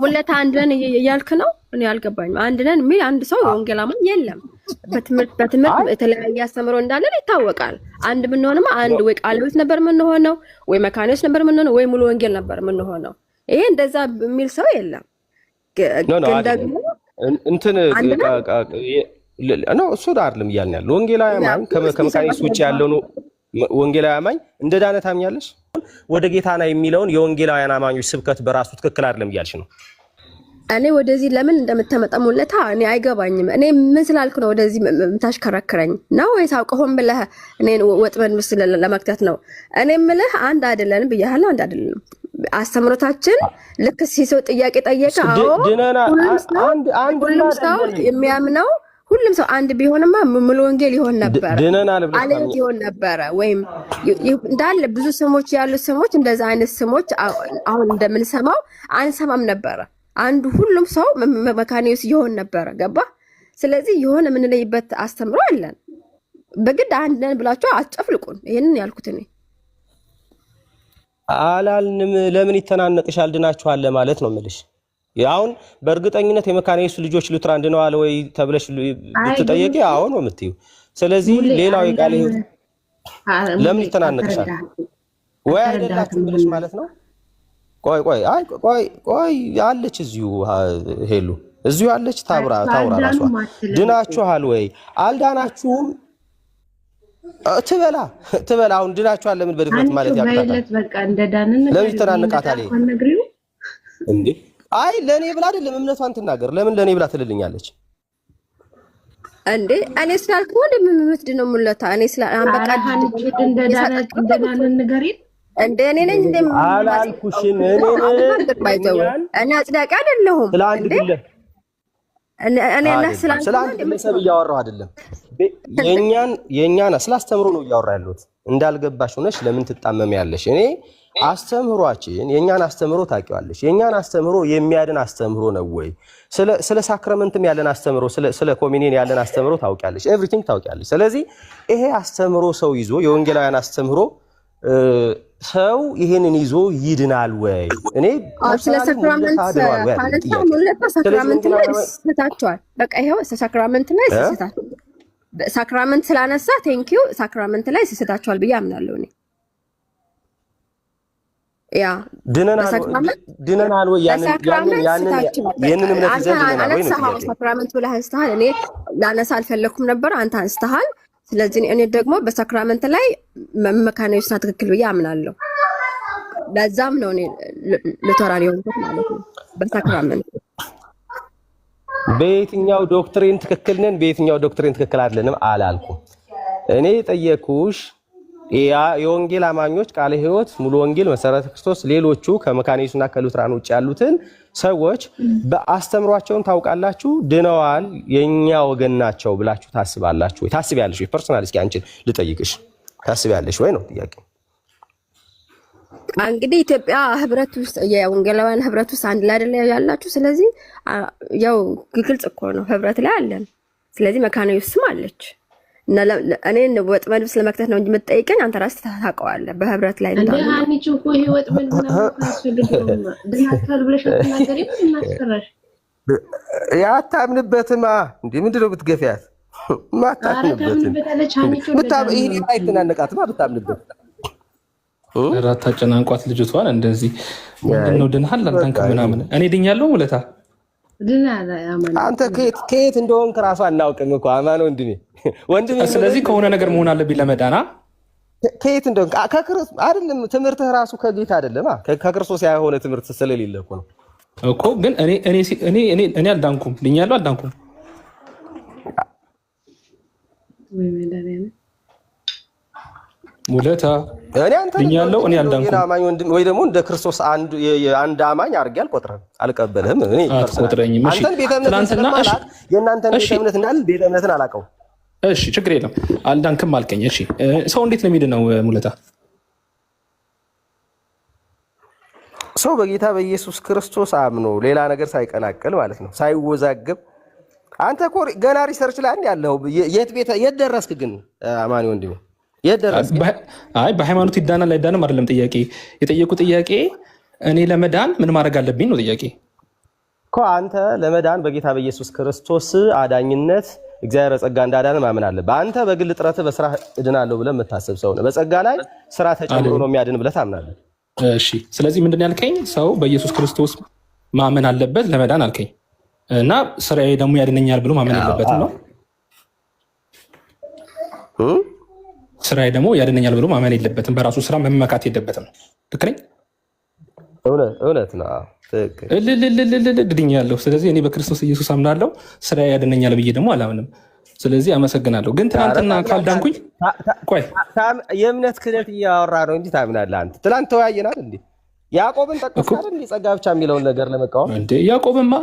ሙለታ አንድ ነን እያልክ ነው? እኔ አልገባኝም። አንድ ነን የሚል አንድ ሰው ወንጌል አማኝ የለም። በትምህርት የተለያየ አስተምሮ እንዳለን ይታወቃል። አንድ ብንሆንማ አንድ ወይ ቃለ ሕይወት ነበር የምንሆነው፣ ወይ መካኒዎች ነበር የምንሆነው፣ ወይ ሙሉ ወንጌል ነበር የምንሆነው። ይሄ እንደዛ የሚል ሰው የለም። ግን ደግሞ እንትን ነው እሱ አይደለም እያልን ያለው ወንጌላዊ አማኝ ከመካኒስ ውጭ ያለው ነው። ወንጌላዊ አማኝ እንደ ዳነ ታምኛለሽ? ወደ ጌታና የሚለውን የወንጌላውያን አማኞች ስብከት በራሱ ትክክል አይደለም እያልሽ ነው። እኔ ወደዚህ ለምን እንደምትመጣ ሙለታ እኔ አይገባኝም። እኔ ምን ስላልኩ ነው ወደዚህ የምታሽከረክረኝ ነው ወይስ አውቀሆም ብለህ እኔን ወጥመድ ውስጥ ለመክተት ነው? እኔ የምልህ አንድ አይደለንም ብያለሁ። አንድ አይደለንም አስተምሮታችን። ልክ ሲሰው ጥያቄ ጠየቀ። አዎ ሁሉም ሰው የሚያምነው ሁሉም ሰው አንድ ቢሆንማ ሙሉ ወንጌል ይሆን ነበር፣ አለንት ይሆን ነበር። ወይም እንዳለ ብዙ ስሞች ያሉት ስሞች እንደዛ አይነት ስሞች አሁን እንደምንሰማው አንሰማም ነበር። አንዱ ሁሉም ሰው መካኒውስ ይሆን ነበር። ገባ? ስለዚህ የሆነ የምንለይበት አስተምሮ አለን። በግድ አንድ ነን ብላችሁ አጨፍልቁን። ይሄንን ያልኩት እኔ አላልንም። ለምን ይተናነቅሻል? ድናችኋል ለማለት ነው የምልሽ። አሁን በእርግጠኝነት የመካኒስ ልጆች ሉትራን ድነዋል ወይ ተብለሽ ብትጠየቂ አዎ ነው የምትይው። ስለዚህ ሌላው የቃል ሕይወት ለምን ይተናነቅሻል? ወይ አይደላችሁም ብለሽ ማለት ነው። ቆይ አለች እዚሁ ሄሉ እዚሁ አለች ታውራ ራሷ ድናችኋል ወይ አልዳናችሁም ትበላ አሁን ድናችኋል ለምን በድፍረት ማለት ያቃታል? በቃ እንደዳንን ለምን ይተናነቃታል እንዴ? አይ ለኔ ብላ አይደለም እምነቷን ትናገር። ለምን ለኔ ብላ ትልልኛለች እንዴ? እኔ ስላልኩ ወንድም ምትድነው ሙለታ እኔ ስላ በቃ እንደዳንን ንገሪን እንደ እኔ ነኝ እንደ አላልኩሽም። እኔ አጽዳቂ አይደለሁም እንዴ? እኔ ስላንድ ግለሰብ እያወራሁ አይደለም። የኛን ስላስተምሮ ነው እያወራ ያለሁት። እንዳልገባሽ ሆነሽ ለምን ትጣመሚያለሽ? እኔ አስተምሯችን የኛን አስተምሮ ታውቂዋለሽ። የኛን አስተምሮ የሚያድን አስተምሮ ነው ወይ? ስለ ሳክራመንትም ያለን አስተምሮ ስለ ኮሚኒየን ያለን አስተምሮ ታውቂያለሽ። ኤቭሪቲንግ ታውቂያለሽ። ስለዚህ ይሄ አስተምሮ ሰው ይዞ የወንጌላውያን አስተምሮ ሰው ይሄንን ይዞ ይድናል ወይ? እኔ ስለ ሳክራመንት ሳክራመንት ላይ ስታቸዋል። በቃ ይሄው ሳክራመንት ላይ ስታቸዋል። ሳክራመንት ስላነሳ ቴንኪው ሳክራመንት ላይ ስታቸዋል ብዬ አምናለሁ እኔ። ያ ድነናል ወይ? ያንን እምነት ይዘን ድነናል ወይ? ሳክራመንት ብለህ አንስተሃል። እኔ ላነሳ አልፈለኩም ነበር፣ አንተ አንስተሃል። ስለዚህ እኔ ደግሞ በሳክራመንት ላይ መካኒውስ ትክክል ብዬ አምናለሁ። ለዛም ነው እኔ ሉተራን የሆንኩት ማለት ነው። በሳክራመንት በየትኛው ዶክትሪን ትክክል ነን፣ በየትኛው ዶክትሪን ትክክል አይደለንም አላልኩም። እኔ ጠየኩሽ የወንጌል አማኞች ቃለ ሕይወት፣ ሙሉ ወንጌል፣ መሰረተ ክርስቶስ፣ ሌሎቹ ከመካኒሱና ከሉትራን ውጭ ያሉትን ሰዎች በአስተምሯቸውን ታውቃላችሁ? ድነዋል፣ የኛ ወገን ናቸው ብላችሁ ታስባላችሁ ወይ? ታስቢያለሽ ወይ? ፐርሰናል እስኪ አንቺን ልጠይቅሽ፣ ታስቢያለሽ ወይ ነው ጥያቄ። እንግዲህ ኢትዮጵያ ህብረት ውስጥ የወንጌላውያን ህብረት ውስጥ አንድ ላይ አይደለ ያላችሁ? ስለዚህ ያው ግልጽ እኮ ነው ህብረት ላይ አለን። ስለዚህ መካኒውስም አለች እና እኔ ወጥመድ ስለመክተት ነው እንጂ የምትጠይቀኝ አንተ ራስህ ታውቀዋለህ። በህብረት ላይ እንዳለ አንቺ እኮ ይሄ ወጥመድ ነው ካስፈልገው ድናካል ብለሽ አትናገሪም? እናስከራሽ ያታምንበትማ እንዴ ምንድነው ብትገፊያት? ማታምንበትም ይሄን አይተናነቃትማ ብታምንበት ራታ ጨናንቋት ልጅቷን እንደዚህ ምንድነው ድንሃል አልታንክ ምናምን እኔ ድኛለሁ ሙለታ አንተ ከየት እንደሆንክ ራሱ አናውቅም እኮ አማን ወንድሜ። ስለዚህ ከሆነ ነገር መሆን አለብኝ ለመዳና ከየት እንደሆንክ አይደለም ትምህርትህ ራሱ ከጌታ አይደለም ከክርስቶስ ያልሆነ ትምህርት ስለሌለ እኮ ነው እኮ። ግን እኔ አልዳንኩም፣ ድኛለሁ አልዳንኩም። ሙለታ ድኛለሁ እኔ አልዳንኩም። ወይ ደግሞ እንደ ክርስቶስ አንድ አማኝ አድርጌ አልቆጥረህም፣ አልቀበልህም። እኔ አልቆጥረኝም። እሺ ትናንትና የእናንተን ቤተ እምነት እንዳል ቤተ እምነትን አላውቀውም። እሺ ችግር የለም አልዳንክም አልከኝ። እሺ ሰው እንዴት ነው የሚድነው ሙለታ? ሰው በጌታ በኢየሱስ ክርስቶስ አምኖ ሌላ ነገር ሳይቀላቀል ማለት ነው፣ ሳይወዛገብ። አንተ እኮ ገና ሪሰርች ላይ ያለው የት ደረስክ ግን አማኒ ወንድሜ? አይ በሃይማኖት ይዳናል አይዳንም አይደለም ጥያቄ። የጠየቁ ጥያቄ እኔ ለመዳን ምን ማድረግ አለብኝ ነው ጥያቄ። እኮ አንተ ለመዳን በጌታ በኢየሱስ ክርስቶስ አዳኝነት እግዚአብሔር ጸጋ እንዳዳነ ማመን አለብህ። አንተ በግል ጥረት በስራ እድናለሁ ብለህ የምታስብ ሰው ነህ። በጸጋ ላይ ስራ ተጨምሮ ነው የሚያድን ብለህ ታምናለህ። እሺ፣ ስለዚህ ምንድን ያልከኝ ሰው በኢየሱስ ክርስቶስ ማመን አለበት ለመዳን አልከኝ እና ስራዬ ደግሞ ያድነኛል ብሎ ማመን የለበትም ነው። ስራዬ ደግሞ ያድነኛል ብሎ ማመን የለበትም፣ በራሱ ስራ መመካት የለበትም ነው። ልክ ነኝ? እውነት ነው። ድኛለሁ። ስለዚህ እኔ በክርስቶስ ኢየሱስ አምናለሁ፣ ስራዬ ያድነኛል ብዬ ደግሞ አላምንም። ስለዚህ አመሰግናለሁ። ግን ትናንትና ካልዳንኩኝ ቆይ የእምነት ክህደት እያወራ ነው እንጂ ታምናለህ አንተ? ትናንት ተወያየናል እንዴ? ያዕቆብን ጠቅሰህ እንዴ ጸጋ ብቻ የሚለውን ነገር ለመቃወም እንዴ? ያዕቆብማ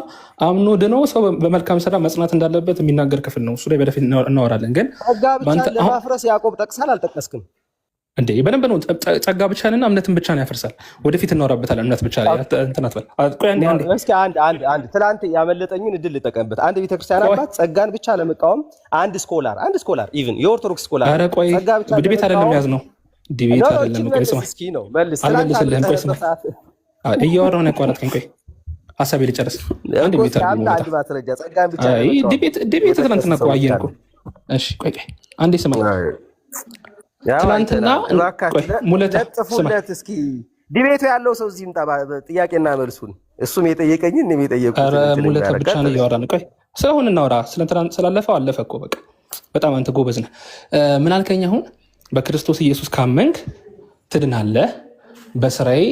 አምኖ ድኖ ሰው በመልካም ስራ መጽናት እንዳለበት የሚናገር ክፍል ነው። እሱ ላይ በደፊት እናወራለን። ግን ጸጋ ብቻ ለማፍረስ ያዕቆብ ጠቅሳል አልጠቀስክም እንዴ? በደንብ ነው። ጸጋ ብቻንና እምነትን ብቻ ነው ያፈርሳል። ወደፊት እናወራበታለን። እምነት ብቻ ላይ እንትናት በል። ቆይ እስኪ አንድ ትናንት ያመለጠኝን እድል ልጠቀምበት። አንድ ቤተክርስቲያን አባት ጸጋን ብቻ ለመቃወም አንድ ስኮላር ኢቭን የኦርቶዶክስ ስኮላር ኧረ ቆይ ዲቤት አይደለም ያዝ ነው ዲቤት አይደለም። ቆይ ስማ አልመልስልህም። ቆይ ስማ እያወራሁ ነው ያቋረጥከኝ። ቆይ ሀሳቤ ልጨርስ። አንድ ዲቤት ትናንትና እኮ አየን እኮ። እሺ ቆይ አንዴ ስማ። ትናንትና ሙለት እስኪ ዲቤቱ ያለው ሰው እዚህ ይምጣ። ጥያቄና መልሱን እሱም የጠየቀኝን እኔም የጠየቁት ሙለት ብቻ ነው እያወራን። ቆይ ስለሆነ እናውራ። ስላለፈው አለፈ እኮ በቃ። በጣም አንተ ጎበዝ ነህ። ምን አልከኝ አሁን? በክርስቶስ ኢየሱስ ካመንክ ትድናለህ፣ በስራዬ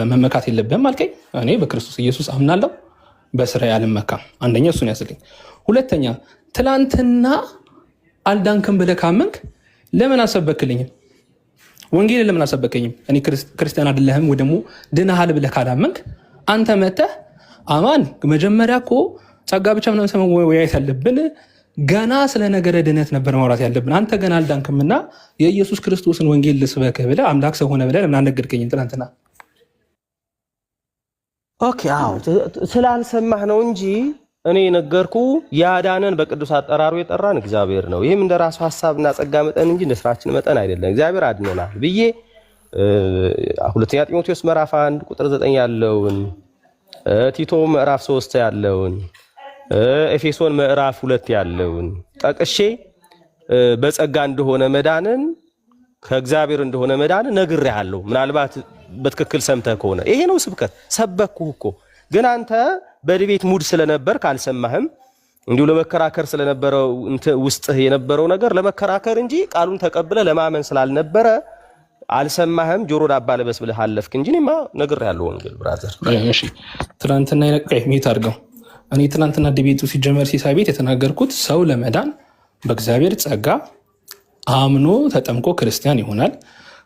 መመካት የለብህም አልከኝ። እኔ በክርስቶስ ኢየሱስ አምናለሁ፣ በስራዬ አልመካም። አንደኛ እሱን ያስልኝ። ሁለተኛ ትላንትና አልዳንክም ብለህ ካመንክ ለምን አልሰበክልኝም? ወንጌልን ለምን አልሰበከኝም? እኔ ክርስቲያን አይደለህም ወይ ደግሞ ድነሃል ብለህ ካላመንክ አንተ መተህ አማን መጀመሪያ እኮ ጸጋ ብቻ ምናምን መወያየት ያለብን ገና ስለ ነገረ ድነት ነበር ማውራት ያለብን። አንተ ገና አልዳንክምና የኢየሱስ ክርስቶስን ወንጌል ልስበክህ ብለህ አምላክ ሰው ሆነ ብለህ ለምን አልነገርከኝም ትናንትና? ኦኬ አዎ ስላልሰማህ ነው እንጂ እኔ ነገርኩ። ያዳነን በቅዱስ አጠራሩ የጠራን እግዚአብሔር ነው። ይህም እንደ ራሱ ሐሳብና ጸጋ መጠን እንጂ እንደ ስራችን መጠን አይደለም። እግዚአብሔር አድኖናል ብዬ ሁለተኛ ጢሞቴዎስ ምዕራፍ 1 ቁጥር 9 ያለውን፣ ቲቶ ምዕራፍ 3 ያለውን፣ ኤፌሶን ምዕራፍ 2 ያለውን ጠቅሼ በጸጋ እንደሆነ መዳንን ከእግዚአብሔር እንደሆነ መዳንን ነግሬሃለሁ። ምናልባት በትክክል ሰምተህ ከሆነ ይሄ ነው ስብከት። ሰበኩህ እኮ ግን አንተ በድቤት ሙድ ስለነበር ካልሰማህም እንዲሁ ለመከራከር ስለነበረው ውስጥህ የነበረው ነገር ለመከራከር እንጂ ቃሉን ተቀብለህ ለማመን ስላልነበረ አልሰማህም። ጆሮ ዳባ ልበስ ብለህ አለፍክ እንጂ እኔማ ነግሬሃለሁ። ወንጌል ብራዘር። እሺ ትናንትና ይነቀይ ሚት አድርገው። እኔ ትናንትና ድቤቱ ሲጀመር ሲሳይ ቤት የተናገርኩት ሰው ለመዳን በእግዚአብሔር ጸጋ አምኖ ተጠምቆ ክርስቲያን ይሆናል፣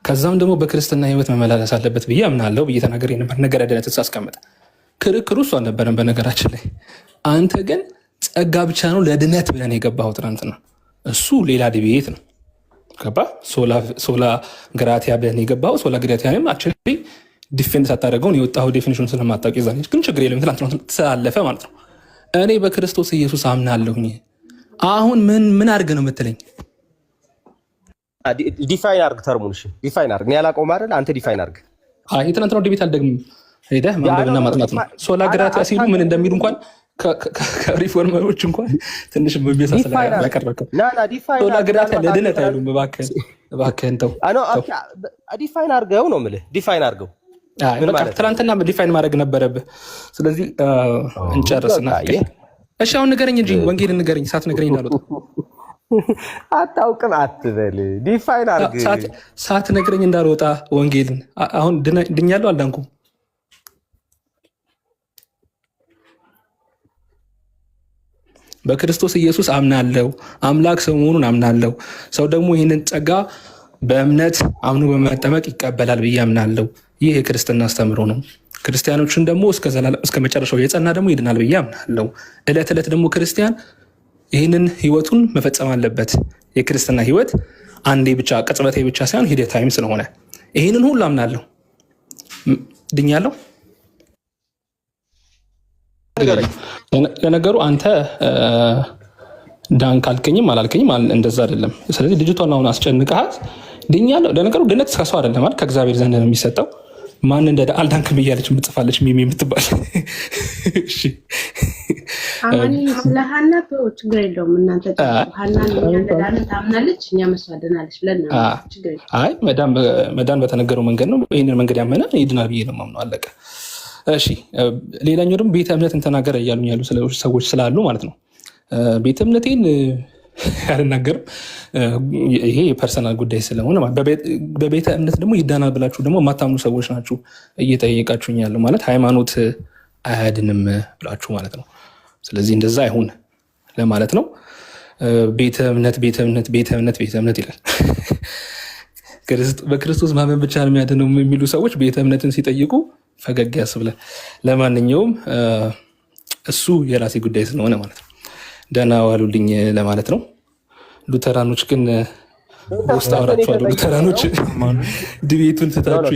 ከዛም ደግሞ በክርስትና ህይወት መመላለስ አለበት ብዬ አምናለሁ ብዬ ተናገር ነበር። ነገረ ድነትን ሳስቀምጥ ክርክሩ እሱ አልነበረም። በነገራችን ላይ አንተ ግን ጸጋ ብቻ ነው ለድነት ብለን የገባኸው ትናንትና። እሱ ሌላ ድቤት ነው። ገባ? ሶላ ግራቲያ ብለን የገባኸው ሶላ ግራቲያንም አክቹዋሊ ዲፌንድ ሳታደርገውን የወጣኸው ዴፊኒሽን ስለማታውቅ ይዛል ግን ችግር የለም። ትናንትና ስላለፈ ማለት ነው። እኔ በክርስቶስ ኢየሱስ አምናለሁኝ። አሁን ምን አድርግ ነው የምትለኝ? ዲፋይን አድርግ ተርሙን። እሺ ዲፋይን አድርግ። እኔ አላውቀውም አይደል? አንተ ዲፋይን አድርግ። አይ ትናንትናው ዲቤት አልደግምም። ሄደህ ማንበብና ማጥናት ነው። ሶላ ግራቲያ ሲሉ ምን እንደሚሉ እንኳን ከሪፎርመሮች እንኳን ትንሽ በሚያሳስላ ያቀርበከው ሶላ ግራቲያ ለድነት አይሉም። እባክህን ተው። ዲፋይን አድርገው ነው የምልህ። ዲፋይን አድርገው። ትናንትና ዲፋይን ማድረግ ነበረብህ። ስለዚህ እንጨርስና እሺ አሁን ንገረኝ እንጂ ወንጌልን ንገረኝ። ሳትነግረኝ እንዳልወጣ አታውቅም አትበል። ዲፋይን አድርግ። ሳትነግረኝ እንዳልወጣ ወንጌልን። አሁን ድኛለሁ አልዳንኩም? በክርስቶስ ኢየሱስ አምናለሁ። አምላክ ሰው መሆኑን አምናለሁ። ሰው ደግሞ ይህንን ጸጋ በእምነት አምኖ በመጠመቅ ይቀበላል ብዬ አምናለሁ። ይህ የክርስትና አስተምሮ ነው። ክርስቲያኖችን ደግሞ እስከ መጨረሻው የጸና ደግሞ ይድናል ብዬ አምናለሁ። ዕለት ዕለት ደግሞ ክርስቲያን ይህንን ህይወቱን መፈጸም አለበት። የክርስትና ህይወት አንዴ ብቻ ቅጽበቴ ብቻ ሳይሆን ሂደታዊም ስለሆነ ይህንን ሁሉ አምናለሁ። ድኛለሁ። ለነገሩ አንተ ዳንክ አልከኝም አላልከኝም እንደዛ አይደለም። ስለዚህ ልጅቷን አሁን አስጨንቀሃት ድኛለሁ። ለነገሩ ድነት ከሰው አይደለም አይደል? ከእግዚአብሔር ዘንድ ነው የሚሰጠው። ማን እንደ አልዳንክም እያለች ምጽፋለች ሚሚ የምትባል እሺ አማኒ ስለ ሀና ችግር የለውም። እናንተ ሀናን ለዳነ ታምናለች፣ እኛ መስዋዕደናለች ብለን ችግር የለውም። አይ መዳን በተነገረው መንገድ ነው። ይህንን መንገድ ያመነ ይድናል ብዬ ነው የማምነው። አለቀ። እሺ ሌላኛው ደግሞ ቤተ እምነትን ተናገረ እያሉኝ ያሉ ሰዎች ስላሉ ማለት ነው። ቤተ እምነቴን አልናገርም። ይሄ የፐርሰናል ጉዳይ ስለሆነ በቤተ እምነት ደግሞ ይዳናል ብላችሁ ደግሞ የማታምኑ ሰዎች ናችሁ እየጠየቃችሁኝ ያለው ማለት ሃይማኖት አያድንም ብላችሁ ማለት ነው። ስለዚህ እንደዛ አይሁን ለማለት ነው። ቤተ እምነት ይላል። በክርስቶስ ማመን ብቻ ነው የሚያድነው የሚሉ ሰዎች ቤተ እምነትን ሲጠይቁ ፈገግ ያስብላል። ለማንኛውም እሱ የራሴ ጉዳይ ስለሆነ ማለት ነው። ደህና ዋሉልኝ ለማለት ነው። ሉተራኖች ግን ውስጥ አወራችኋለሁ። ሉተራኖች ድቤቱን ትታችሁ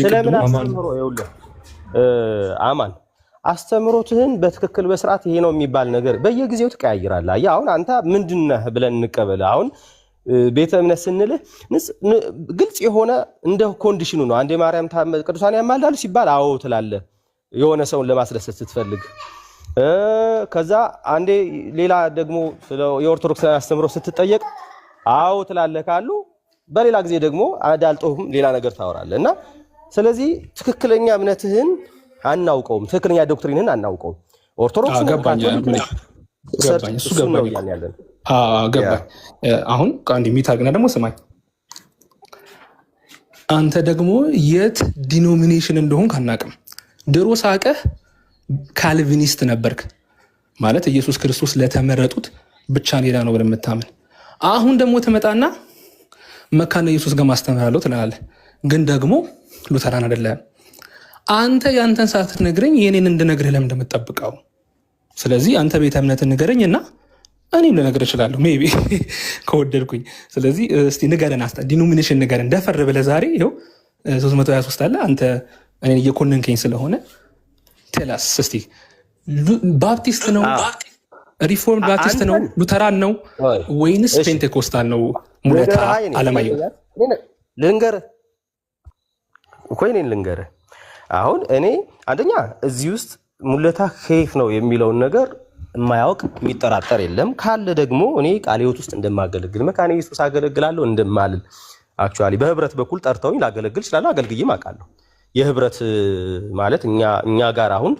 አማን አስተምሮትህን በትክክል በስርዓት ይሄ ነው የሚባል ነገር በየጊዜው ትቀያይራለህ። አሁን አንተ ምንድነህ ብለን እንቀበል። አሁን ቤተ እምነት ስንልህ ግልጽ የሆነ እንደ ኮንዲሽኑ ነው። አንዴ ማርያም ቅዱሳን ያማልዳሉ ሲባል አዎ ትላለህ፣ የሆነ ሰውን ለማስደሰት ስትፈልግ። ከዛ አንዴ ሌላ ደግሞ የኦርቶዶክስ አስተምሮ ስትጠየቅ አዎ ትላለህ ካሉ፣ በሌላ ጊዜ ደግሞ አዳልጦህም ሌላ ነገር ታወራለህ። እና ስለዚህ ትክክለኛ እምነትህን አናውቀውም፣ ትክክለኛ ዶክትሪንህን አናውቀውም። ኦርቶዶክስ ገባኝ። አሁን አንድ የሚታግና ደግሞ ስማኝ፣ አንተ ደግሞ የት ዲኖሚኔሽን እንደሆንክ አናውቅም። ድሮ ሳቀህ ካልቪኒስት ነበርክ ማለት ኢየሱስ ክርስቶስ ለተመረጡት ብቻ ሌላ ነው ብለህ የምታምን። አሁን ደግሞ ትመጣና መካነ ኢየሱስ ጋር ማስተምራለሁ ትላለህ፣ ግን ደግሞ ሉተራን አይደለም። አንተ ያንተን ሳትነግረኝ የኔን እንድነግርህ ለምን እንደምትጠብቀው? ስለዚህ አንተ ቤተ እምነትን ንገረኝ እና እኔም ልነግርህ እችላለሁ ሜይ ቢ ከወደድኩኝ። ስለዚህ እስቲ ንገረን፣ ዲኖሚኔሽን ንገረን ደፈር ብለህ ዛሬ ይኸው 323 አለ። አንተ እኔን እየኮነንከኝ ስለሆነ ቴላስ እስቲ ባፕቲስት ነው ሪፎርም ባፕቲስት ነው ሉተራን ነው ወይንስ ፔንቴኮስታል ነው? ሙለታ አለማየሁ ልንገርህ እኮ እኔን ልንገርህ። አሁን እኔ አንደኛ እዚህ ውስጥ ሙለታ ከየት ነው የሚለውን ነገር የማያውቅ የሚጠራጠር የለም። ካለ ደግሞ እኔ ቃለ ሕይወት ውስጥ እንደማገለግል መካነ ኢየሱስ አገለግላለሁ እንደማልል አክቹዋሊ በህብረት በኩል ጠርተውኝ ላገለግል እችላለሁ፣ አገልግዬም አውቃለሁ። የህብረት ማለት እኛ ጋር አሁን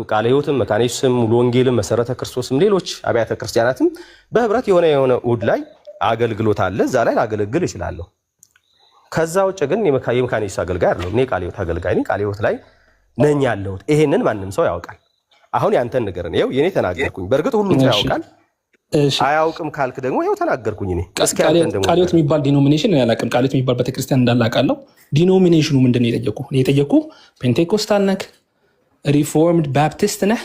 ቃለ ሕይወትም መካነ ኢየሱስም ሙሉ ወንጌልም መሰረተ ክርስቶስም ሌሎች አብያተ ክርስቲያናትም በህብረት የሆነ ውድ ላይ አገልግሎት አለ። እዛ ላይ ላገለግል እችላለሁ። ከዛ ውጭ ግን የመካነ ኢየሱስ አገልጋይ አይደለሁም። እኔ ቃለ ሕይወት አገልጋይ ነኝ። ቃለ ሕይወት ላይ ነኝ ያለሁት። ይሄንን ማንም ሰው ያውቃል። አሁን ያንተን ንገረን። ይኸው የኔ ተናገርኩኝ። በእርግጥ ሁሉም ሰው ያውቃል። አያውቅም ካልክ ደግሞ ይኸው ተናገርኩኝ። እኔ ቃለ ሕይወት የሚባል ዲኖሚኔሽን አላውቅም። ቃለ ሕይወት የሚባል ቤተክርስቲያን እንዳላውቃለሁ። ዲኖሚኔሽኑ ምንድን ነው የጠየቁ? እኔ የጠየቁ ፔንቴኮስታል ነህ፣ ሪፎርምድ ባፕቲስት ነህ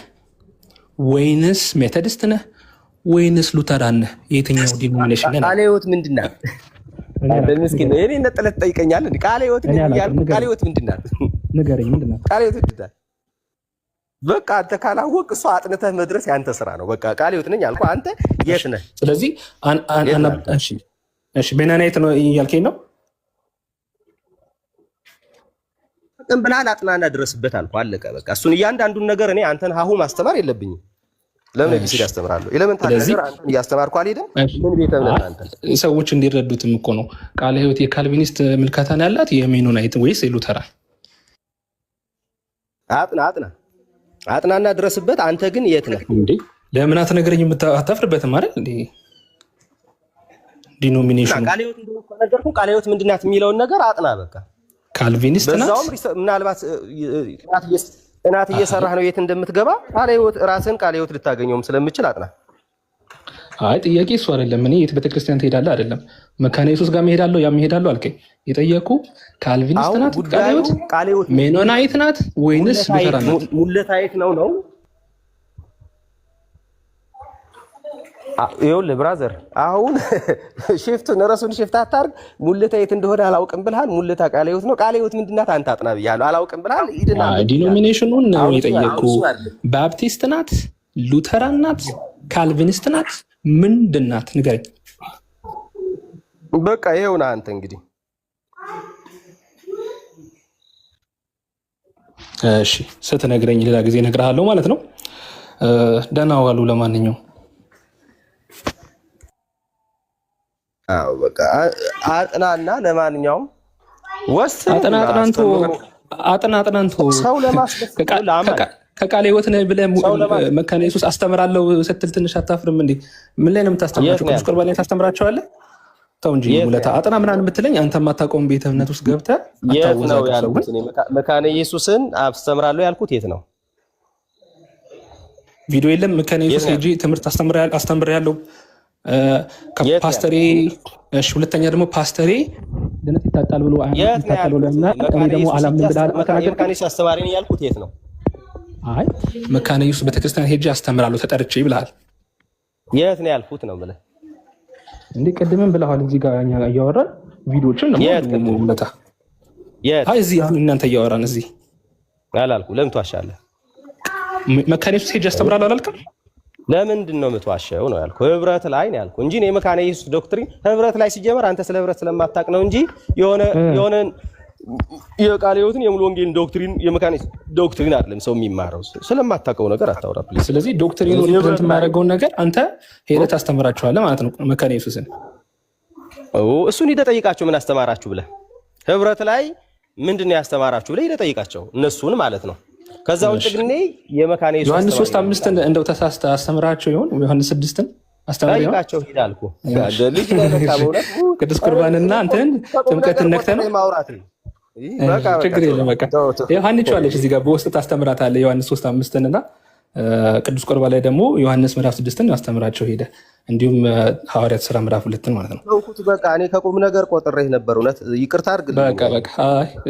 ወይንስ ሜቶዲስት ነህ ወይንስ ሉተራን ነህ? የትኛው ዲኖሚኔሽን ነህ? ቃለ ሕይወት ምንድን ናት? በምስኪን ነው እኔ ነጥለህ ትጠይቀኛለህ። ቃለ ሕይወት ቃለ ሕይወት ምንድን ናት? ንገረኝ። ምንድን ናት ቃለ ሕይወት? ምንድን ናት? በቃ አንተ ካላወቅ እሷ አጥንተህ መድረስ ያንተ ስራ ነው። በቃ ቃለ ሕይወት ነኝ አልኩህ። አንተ የት ነህ? ስለዚህ እሺ ቤናናይት ነው እያልከኝ ነው? ጥም ብለሃል። አጥናና ድረስበት አልኩህ። አለቀ በቃ። እሱን እያንዳንዱን ነገር እኔ አንተን ሀሁ ማስተማር የለብኝም። ለምን ቢሲል ያስተምራለሁ? ኤሌመንታሪ ነገር አንተን እያስተማርኩ አልሄድም። ምን ቤተ እምነት አንተ ሰዎች እንዲረዱትም እኮ ነው። ቃለ ሕይወት የካልቪኒስት ምልከታን ያላት የሜኖናይት ወይስ የሉተራን? አጥናና ድረስበት። አንተ ግን የት ነህ እንዴ? ለምን አትነግረኝ? አታፍርበትም አይደል እንዴ? ዲኖሚኔሽኑ ቃለ ሕይወት እንደሆነ ነገርኩህ። ቃለ ሕይወት ምንድን ናት የሚለውን ነገር አጥና በቃ። ካልቪኒስት ናት። በዛውም ምናልባት ጥናት እየሰራህ ነው የት እንደምትገባ ቃለ ሕይወት ራስን ቃለ ሕይወት ልታገኘውም ስለምችል አጥና። አይ ጥያቄ እሱ አይደለም። እኔ የት ቤተክርስቲያን ትሄዳለህ አይደለም፣ መካነ ኢየሱስ ጋር መሄዳለሁ ያ መሄዳለሁ አልከኝ። የጠየኩ ካልቪኒስት ናት ቃለ ሕይወት ሜኖናይት ናት ወይንስ ሉተራን ናት? ሙለታይት ነው። ይኸውልህ ብራዘር፣ አሁን ሽፍቱን ራሱን ሽፍት አታርግ። ሙለታ የት እንደሆነ አላውቅም ብልሃል። ሙለታ ቃለ ሕይወት ነው። ቃለ ሕይወት ምንድን ናት? አንተ አጥና ብያለሁ። አላውቅም ብልሃል። ዲኖሚኔሽኑን ነው የጠየቁ። ባፕቲስት ናት፣ ሉተራን ናት፣ ካልቪኒስት ናት፣ ምንድን ናት? ንገረኝ። በቃ ይኸው ነህ አንተ እንግዲህ። እሺ ስትነግረኝ ሌላ ጊዜ እነግርሃለሁ ማለት ነው። ደህና ዋሉ። ለማንኛውም አዎ በቃ አጥናና ለማንኛውም ወስን አጥናንቶ ሰው ለማስደሰት ከቃለ ሕይወት ነህ ብለህ መካነ ኢየሱስ አስተምራለሁ ስትል ትንሽ አታፍርም እንዴ? ምን ላይ ነው የምታስተምራቸው? ቅዱስ ቁርባን ላይ ታስተምራቸዋለህ? ተው እንጂ ሙለታ አጥና ምናምን የምትለኝ አንተ የማታውቀውን ቤተ እምነት ውስጥ ገብተህ የት ነው ያልኩት? መካነ ኢየሱስን አስተምራለሁ ያልኩት የት ነው? ቪዲዮ የለም። መካነ ኢየሱስ ሄጄ ትምህርት አስተምራለሁ ከፓስተሬ። እሺ ሁለተኛ ደግሞ ፓስተሬ ድነት ይታጣል ብሎ ይታጣል ብሎና እኔ ደግሞ አላምንም ብለሃል። መካነ ኢየሱስ አስተማሪ ነኝ ያልኩት የት ነው? አይ መካነ ኢየሱስ ቤተክርስቲያን ሄጄ አስተምራለሁ ተጠርቼ ብለሃል። የት ነው ያልኩት ነው ብለህ እንዴ? ቅድምም ብለሃል። እዚህ ጋር እኛ እያወራን ቪዲዮችን ነው ሙለታ። አይ እዚህ አሁን እናንተ እያወራን እዚህ አላልኩም። ለምን ትዋሻለህ? መካነ ኢየሱስ ሄጄ አስተምራለሁ አላልክም? ለምንድን ነው የምትዋሸው ነው ያልኩህ። ህብረት ላይ ነው ያልኩህ እንጂ የመካነ ኢየሱስ ዶክትሪን ህብረት ላይ ሲጀመር አንተ ስለ ህብረት ስለማታውቅ ነው እንጂ የሆነ የቃለ ሕይወትን የሙሉ ወንጌልን ዶክትሪን የመካነ ኢየሱስ ዶክትሪን አይደለም ሰው የሚማረው። ስለማታውቀው ነገር አታውራ ፕሊዝ። ስለዚህ ዶክትሪኑ ሪፕሬዘንት የማያደርገውን ነገር አንተ ሄደህ ታስተምራቸዋለህ ማለት ነው መካነ ኢየሱስን። እሱን ሂደህ ጠይቃቸው ምን አስተማራችሁ ብለህ። ህብረት ላይ ምንድን ነው ያስተማራችሁ ብለህ ሂደህ ጠይቃቸው እነሱን ማለት ነው። ከዛ ውጭ ግን የመካነ ኢየሱስ ዮሐንስ 3:5 እንደው ተሳስተህ አስተምራቸው ይሆን? ዮሐንስ 6 አስተምራቸው ጠይቃቸው ሂዳልኩ ልጅ ለተካበውለት ቅዱስ ቁርባንና አንተን ጥምቀትን ነክተህ ነው ማውራት። ችግር የለም በቃ ዮሐንስ አለች እዚህ ጋር በውስጥ ታስተምራታለህ። ዮሐንስ 3:5 እና ቅዱስ ቁርባን ላይ ደግሞ ዮሐንስ ምዕራፍ 6 አስተምራቸው ሄደ። እንዲሁም ሐዋርያት ሥራ ምዕራፍ 2 ማለት ነው። በቃ እኔ ከቁም ነገር ቆጥሬህ ነበር። እውነት ይቅርታ አድርግልኝ። በቃ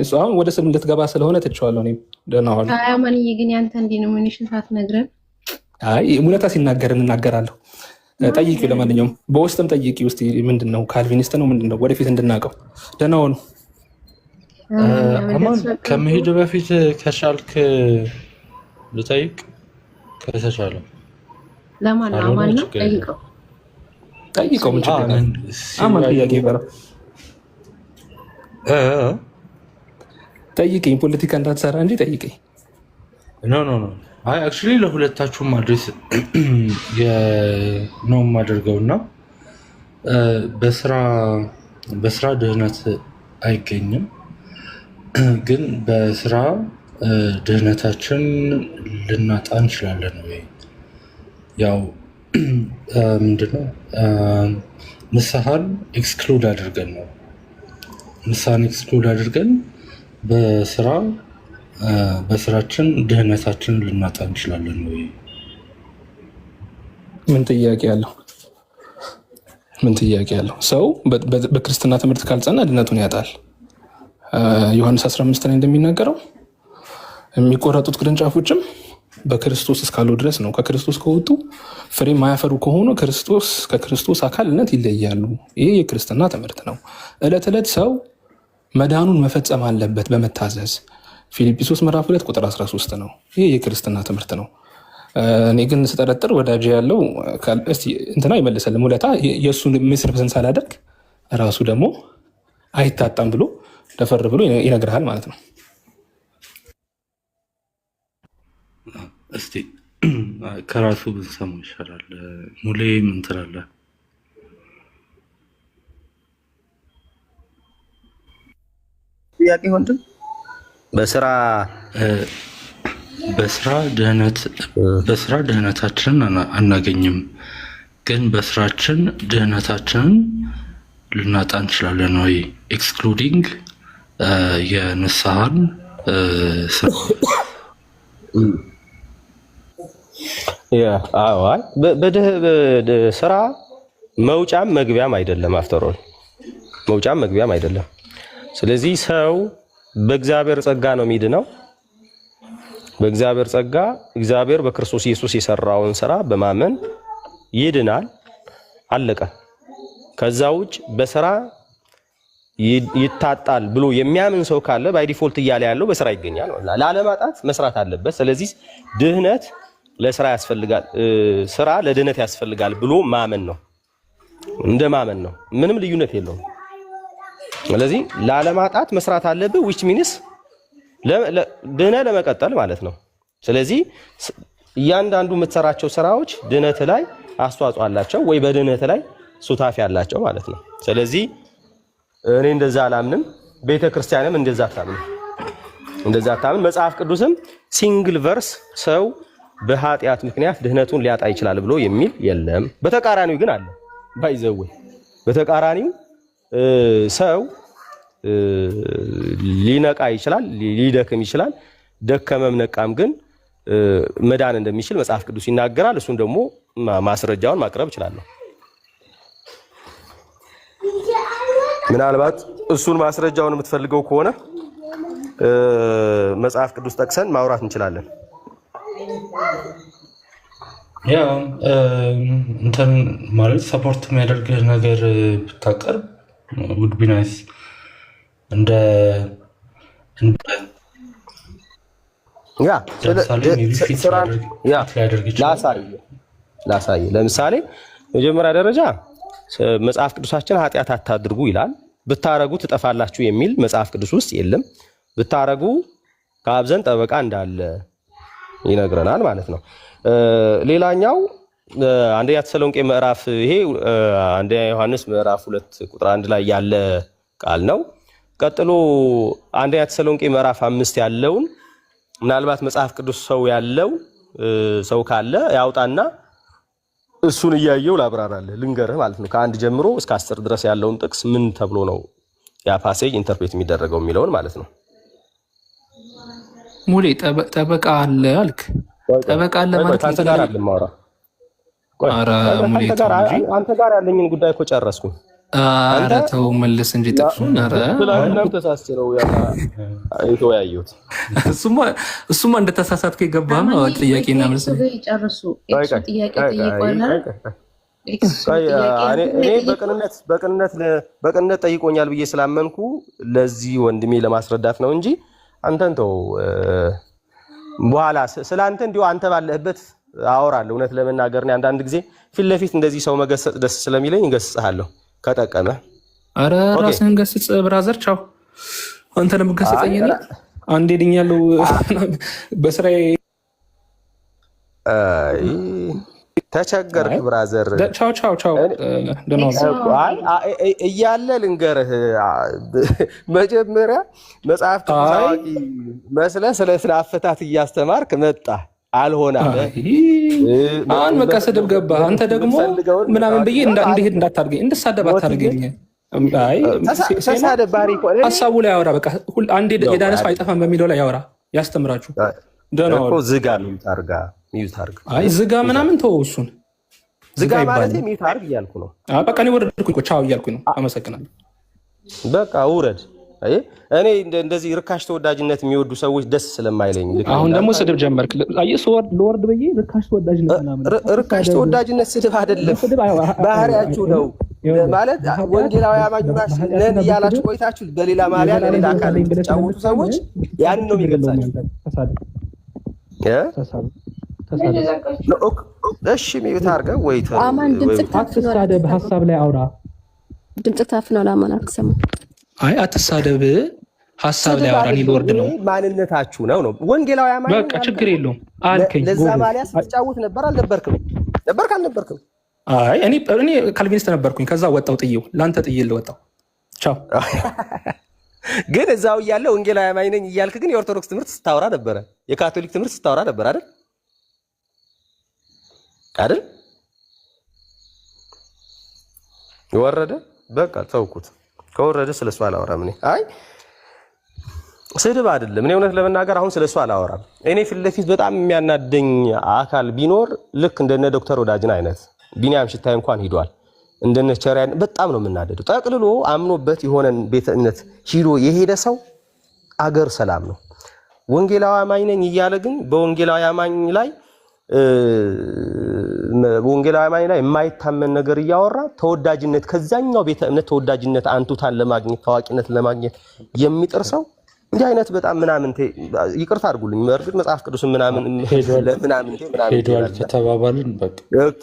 እሱ አሁን ወደ ስም እንድትገባ ስለሆነ ትቼዋለሁ። እኔም ደህና ዋሉ። አይ ማንዬ ግን ያንተ ዲኖሚኔሽን ሳትነግረን አይ ሙለታ ሲናገር እናገራለሁ። ጠይቂው። ለማንኛውም በውስጥም ጠይቂው እስቲ ምንድን ነው ካልቪኒስት ነው ምንድን ነው ወደፊት እንድናውቀው። ደህና ዋሉ። አማን ከመሄድ በፊት ከቻልክ ልጠይቅ ከተቻለ ለማን አማን ነው ጠይቀው ምን ችግር አለ? አማን ጥያቄ ይበራ ጠይቀኝ። ፖለቲካ እንዳትሰራ እንጂ ጠይቀኝ። ኖ አይ አክቹሊ ለሁለታችሁም አድሬስ ነው የማደርገውና በስራ ድህነት አይገኝም፣ ግን በስራ ድህነታችን ልናጣ እንችላለን ወይ? ያው ምንድነው ንስሐን ኤክስክሉድ አድርገን ነው። ንስሐን ኤክስክሉድ አድርገን በስራችን ድህነታችን ልናጣ እንችላለን ወይ? ምን ጥያቄ አለው? ሰው በክርስትና ትምህርት ካልጸና ድህነቱን ያጣል። ዮሐንስ 15 ላይ እንደሚናገረው የሚቆረጡት ቅርንጫፎችም በክርስቶስ እስካሉ ድረስ ነው። ከክርስቶስ ከወጡ ፍሬ ማያፈሩ ከሆኑ ከክርስቶስ አካልነት ይለያሉ። ይሄ የክርስትና ትምህርት ነው። ዕለት ዕለት ሰው መዳኑን መፈጸም አለበት በመታዘዝ ፊልጵስዩስ ምዕራፍ 2 ቁጥር 13 ነው። ይሄ የክርስትና ትምህርት ነው። እኔ ግን ስጠረጥር ወዳጅ ያለው እስቲ እንትና ይመልሰል ሙለታ የእሱን ምስር ብሰን ሳላደርግ ራሱ ደግሞ አይታጣም ብሎ ደፈር ብሎ ይነግርሃል ማለት ነው። እስቲ ከራሱ ብንሰሙ ይሻላል። ሙሌ ምን ትላለህ? ጥያቄ ወንድም በስራ ድህነታችንን አናገኝም፣ ግን በስራችን ድህነታችንን ልናጣ እንችላለን ወይ? ኤክስክሉዲንግ የንስሐን ስራ ስራ መውጫም መግቢያም አይደለም። አፍተሮል መውጫም መግቢያም አይደለም። ስለዚህ ሰው በእግዚአብሔር ጸጋ ነው የሚድነው። በእግዚአብሔር ጸጋ እግዚአብሔር በክርስቶስ ኢየሱስ የሰራውን ስራ በማመን ይድናል። አለቀ። ከዛ ውጭ በስራ ይታጣል ብሎ የሚያምን ሰው ካለ ባይ ዲፎልት እያለ ያለው በስራ ይገኛል። ላለማጣት መስራት አለበት። ስለዚህ ድህነት ለስራ ያስፈልጋል፣ ስራ ለድህነት ያስፈልጋል ብሎ ማመን ነው፣ እንደ ማመን ነው። ምንም ልዩነት የለውም። ስለዚህ ላለማጣት መስራት አለብህ which means ድህነት ለመቀጠል ማለት ነው። ስለዚህ እያንዳንዱ የምትሰራቸው ስራዎች ድህነት ላይ አስተዋጽኦ አላቸው ወይ በድህነት ላይ ሱታፊ አላቸው ማለት ነው። ስለዚህ እኔ እንደዛ አላምንም፣ ቤተክርስቲያንም እንደዛ አታምንም። መጽሐፍ ቅዱስም ሲንግል ቨርስ ሰው በኃጢአት ምክንያት ድህነቱን ሊያጣ ይችላል ብሎ የሚል የለም። በተቃራኒው ግን አለ። ባይዘው በተቃራኒው ሰው ሊነቃ ይችላል፣ ሊደክም ይችላል። ደከመም ነቃም ግን መዳን እንደሚችል መጽሐፍ ቅዱስ ይናገራል። እሱን ደግሞ ማስረጃውን ማቅረብ እችላለሁ። ምናልባት እሱን ማስረጃውን የምትፈልገው ከሆነ መጽሐፍ ቅዱስ ጠቅሰን ማውራት እንችላለን። ያው እንትን ማለት ሰፖርት የሚያደርግህ ነገር ብታቀርብ ውድ ቢ ናይስ። እንደ ላሳይ። ለምሳሌ መጀመሪያ ደረጃ መጽሐፍ ቅዱሳችን ኃጢአት አታድርጉ ይላል። ብታረጉ ትጠፋላችሁ የሚል መጽሐፍ ቅዱስ ውስጥ የለም። ብታረጉ ከአብ ዘንድ ጠበቃ እንዳለ ይነግረናል ማለት ነው። ሌላኛው አንደኛ ተሰሎንቄ ምዕራፍ ይሄ አንደኛ ዮሐንስ ምዕራፍ 2 ቁጥር 1 ላይ ያለ ቃል ነው። ቀጥሎ አንደኛ ተሰሎንቄ ምዕራፍ 5 ያለውን ምናልባት መጽሐፍ ቅዱስ ሰው ያለው ሰው ካለ ያውጣና እሱን እያየው ላብራራለህ ልንገርህ ማለት ነው። ከ1 ጀምሮ እስከ 10 ድረስ ያለውን ጥቅስ ምን ተብሎ ነው ያ ፓሴጅ ኢንተርፕሬት የሚደረገው የሚለውን ማለት ነው። ሙሌ ጠበቃ አለ አልክ። ጠበቃ አለ ማለት አንተ ጋር አይደለም ማውራ። አንተ ጋር ያለኝን ጉዳይ እኮ ጨረስኩኝ። ኧረ ተው መልስ እንጂ ጥቅሱን። ኧረ ስለምን ተሳስረው የተወያዩት እሱማ እንደተሳሳትኩ የገባህ ነው። ጥያቄና መልስ ጨርሱ። ጥያቄ ጠይቆናል። እኔ በቅንነት ጠይቆኛል ብዬ ስላመንኩ ለዚህ ወንድሜ ለማስረዳት ነው እንጂ አንተን ተው። በኋላ ስላንተ እንዲሁ አንተ ባለህበት አወራለሁ። እውነት ለመናገር እኔ አንዳንድ ጊዜ ፊት ለፊት እንደዚህ ሰው መገሰጽ ደስ ስለሚለኝ እንገስጽሃለሁ ከጠቀመ። አረ ራስህን ገስጽ ብራዘር። ቻው። አንተ ለምገሰጸኝ እኔ አንዴ ድኛለሁ በስራዬ። ተቸገርክ ብራዘር። ቻው ቻው ቻው። እያለ ልንገርህ፣ መጀመሪያ መጽሐፍ ቅዱስ አዋቂ መስለህ ስለ አፈታት እያስተማርክ መጣ አልሆነ። አሁን በቃ ስድብ ገባህ። አንተ ደግሞ ምናምን ብዬ እንዲሄድ እንዳታርገኝ፣ እንድሳደብ አታርገኝ። ሀሳቡ ላይ ያወራ። በቃ አንዴ የዳነ ሰው አይጠፋም በሚለው ላይ ያወራ፣ ያስተምራችሁ። ዝጋ ሚዩት አርጋ ሚዩት አርግ። አይ ዝጋ ምናምን ተወው። እሱን ዝጋ ማለት ሚዩት አርግ እያልኩ ነው። በቃ እኔ ወረድኩኝ። ቻው እያልኩኝ ነው። አመሰግናለሁ። በቃ ውረድ። እኔ እንደዚህ ርካሽ ተወዳጅነት የሚወዱ ሰዎች ደስ ስለማይለኝ አሁን ደግሞ ስድብ ጀመርክ። ለወርድ ብዬ ርካሽ ተወዳጅነት ምናምን። ርካሽ ተወዳጅነት ስድብ አይደለም፣ ባህሪያችሁ ነው ማለት። ወንጌላዊ አማኞች ነን እያላችሁ ቆይታችሁ በሌላ ማሊያ ለሌላ አካል የምትጫወቱ ሰዎች ያንን ነው የሚገልጻችሁ። እሺ ሚዩት አድርገህ ወይ አትሳደብ፣ ሀሳብ ላይ አውራ። ድምፅህ ታፍኗል። አማን አትሰማም። አይ አትሳደብ፣ ሀሳብ ላይ አውራ። እኔ ልወርድ ነው። ማንነታችሁ ነው። ወንጌላዊ አማኝ በቃ ችግር የለውም አልከኝ። ለዛ ማሊያ ስትጫወት ነበር አልነበርክም? አልነበርክም? አይ እኔ ካልቪኒስት ነበርኩኝ። ከዛ ወጣው ጥዬው፣ ለአንተ ጥዬ ልወጣው። ቻው። ግን እዛው እያለ ወንጌላዊ አማኝ ነኝ እያልክ ግን የኦርቶዶክስ ትምህርት ስታወራ ነበረ፣ የካቶሊክ ትምህርት ስታወራ ነበር አይደል? ወረደ። በቃ ተውኩት። ከወረደ ስለሱ አላወራም እኔ። አይ ስድብ አይደለም። እኔ እውነት ለመናገር አሁን ስለሱ አላወራም። እኔ ፊት ለፊት በጣም የሚያናደኝ አካል ቢኖር ልክ እንደነ ዶክተር ወዳጅን አይነት ቢኒያም ሽታይ እንኳን ሂዷል። እንደነ ቸሪያን በጣም ነው የምናደደው። ጠቅልሎ አምኖበት የሆነን ቤተ እምነት ሂዶ የሄደ ሰው አገር ሰላም ነው። ወንጌላዊ አማኝ ነኝ እያለ ግን በወንጌላዊ አማኝ ላይ የማይታመን ነገር እያወራ ተወዳጅነት ከዛኛው ቤተ እምነት ተወዳጅነት አንቱታን ለማግኘት ታዋቂነት ለማግኘት የሚጥር ሰው እንዲህ አይነት በጣም ምናምንቴ፣ ይቅርታ አድርጉልኝ፣ እርግጥ መጽሐፍ ቅዱስ ምናምን ሄዷል ከተባባልን በቃ